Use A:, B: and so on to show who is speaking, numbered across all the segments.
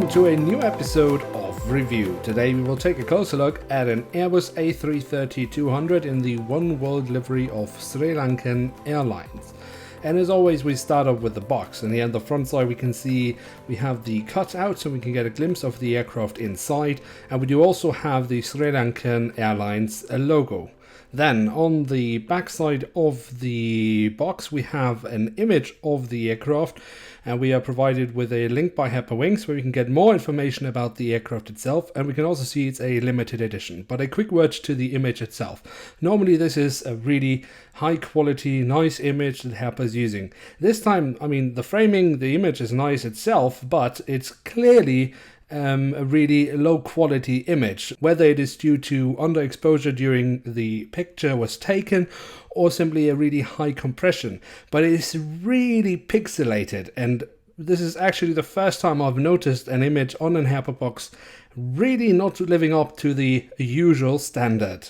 A: welcome to a new episode of Review. Today we will take a closer look at an Airbus A330-200 in the Oneworld livery of SriLankan Airlines. And as always, we start off with the box, and here on the front side we can see we have the cutout so we can get a glimpse of the aircraft inside, and we do also have the SriLankan Airlines logo. Then on the back side of the box we have an image of the aircraft, and we are provided with a link by Herpa Wings where we can get more information about the aircraft itself, and we can also see it's a limited edition. But a quick word to the image itself. Normally this is a really high quality, nice image that Herpa is using. This time, I mean, the framing, the image is nice itself, but it's clearly a really low quality image, whether it is due to underexposure during the picture was taken or simply a really high compression, but it is really pixelated, and this is actually the first time I've noticed an image on an Herpa box really not living up to the usual standard.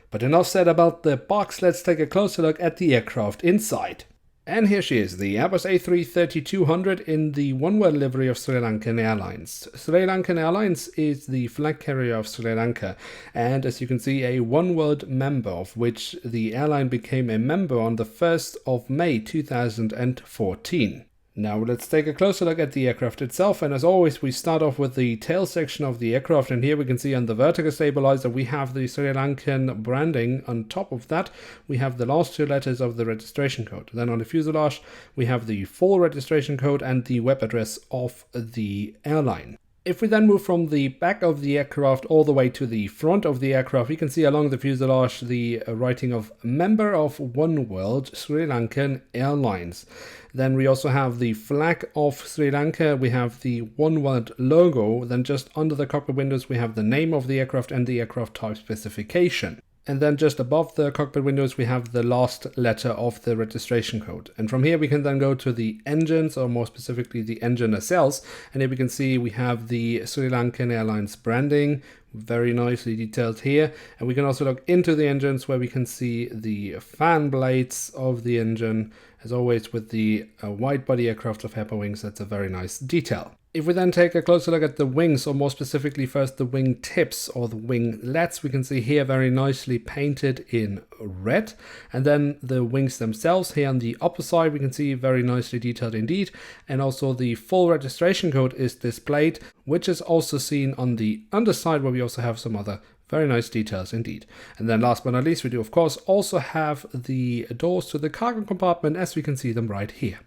A: But enough said about the box, let's take a closer look at the aircraft inside. And here she is, the Airbus A330-200 in the Oneworld livery of SriLankan Airlines. SriLankan Airlines is the flag carrier of Sri Lanka, and as you can see, a Oneworld member, of which the airline became a member on the 1st of May 2014. Now let's take a closer look at the aircraft itself, and as always we start off with the tail section of the aircraft, and here we can see on the vertical stabilizer we have the SriLankan branding. On top of that we have the last two letters of the registration code. Then on the fuselage we have the full registration code and the web address of the airline. If we then move from the back of the aircraft all the way to the front of the aircraft, we can see along the fuselage the writing of Member of Oneworld SriLankan Airlines. Then we also have the flag of Sri Lanka, we have the Oneworld logo, then just under the cockpit windows we have the name of the aircraft and the aircraft type specification. And then just above the cockpit windows we have the last letter of the registration code. And from here we can then go to the engines, or more specifically the engine nacelles. And here we can see we have the SriLankan Airlines branding, very nicely detailed here. And we can also look into the engines where we can see the fan blades of the engine. As always with the wide body aircraft of Herpa Wings, that's a very nice detail. If we then take a closer look at the wings, or more specifically first the wing tips or the winglets, we can see here very nicely painted in red. And then the wings themselves here on the upper side we can see very nicely detailed indeed. And also the full registration code is displayed, which is also seen on the underside where we also have some other very nice details indeed. And then last but not least we do of course also have the doors to the cargo compartment as we can see them right here.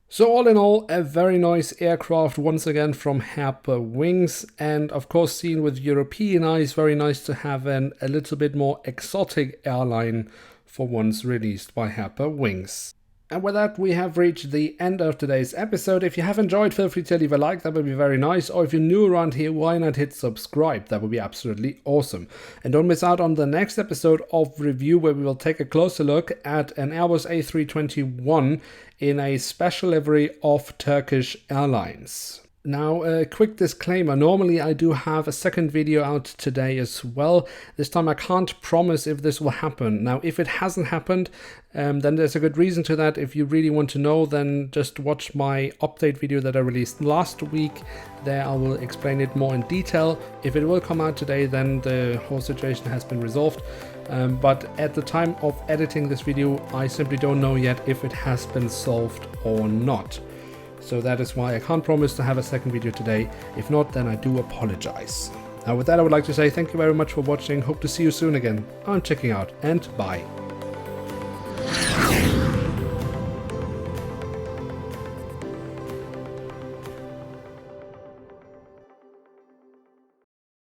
A: So all in all, a very nice aircraft once again from Herpa Wings, and of course seen with European eyes, very nice to have a little bit more exotic airline for once released by Herpa Wings. And with that, we have reached the end of today's episode. If you have enjoyed, feel free to leave a like, that would be very nice. Or if you're new around here, why not hit subscribe? That would be absolutely awesome. And don't miss out on the next episode of Review, where we will take a closer look at an Airbus A321 in a special livery of Turkish Airlines. Now, a quick disclaimer, normally I do have a second video out today as well. This time I can't promise if this will happen. Now, if it hasn't happened, then there's a good reason to that. If you really want to know, then just watch my update video that I released last week. There I will explain it more in detail. If it will come out today, then the whole situation has been resolved. But at the time of editing this video, I simply don't know yet if it has been solved or not. So that is why I can't promise to have a second video today. If not, then I do apologize. Now with that, I would like to say thank you very much for watching. Hope to see you soon again. I'm checking out, and bye.